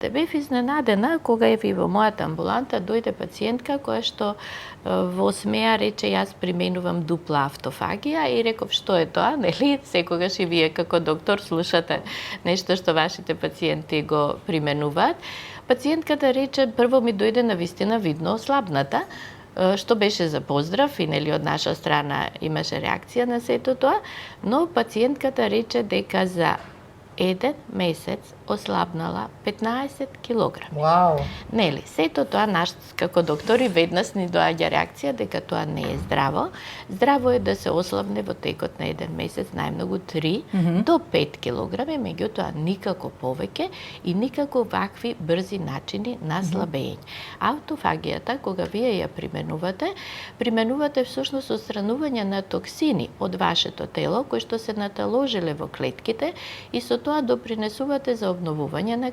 Бев изненадена кога е во мојата амбуланта дојде пациентка која што во смеа рече јас применувам дупла автофагија и реков што е тоа, нели? Секогаш и вие како доктор слушате нешто што вашите пациенти го применуваат. Пациентката рече прво ми дојде навистина видно ослабната, што беше за поздрав и нели од наша страна имаше реакција на сето тоа, но пациентката рече дека за 1 месец ослабнала 15 килограми. Вау! Нели, сето тоа наш како доктори веднаш ни доаѓа реакција дека тоа не е здраво. Здраво е да се ослабне во текот на 1 месец најмногу 3 до 5 килограми, меѓутоа никако повеќе и никако вакви брзи начини на слабење. Автофагијата, кога вие ја применувате всушност отстранување на токсини од вашето тело кои што се наталожиле во клетките и со тоа допринесувате за обновување на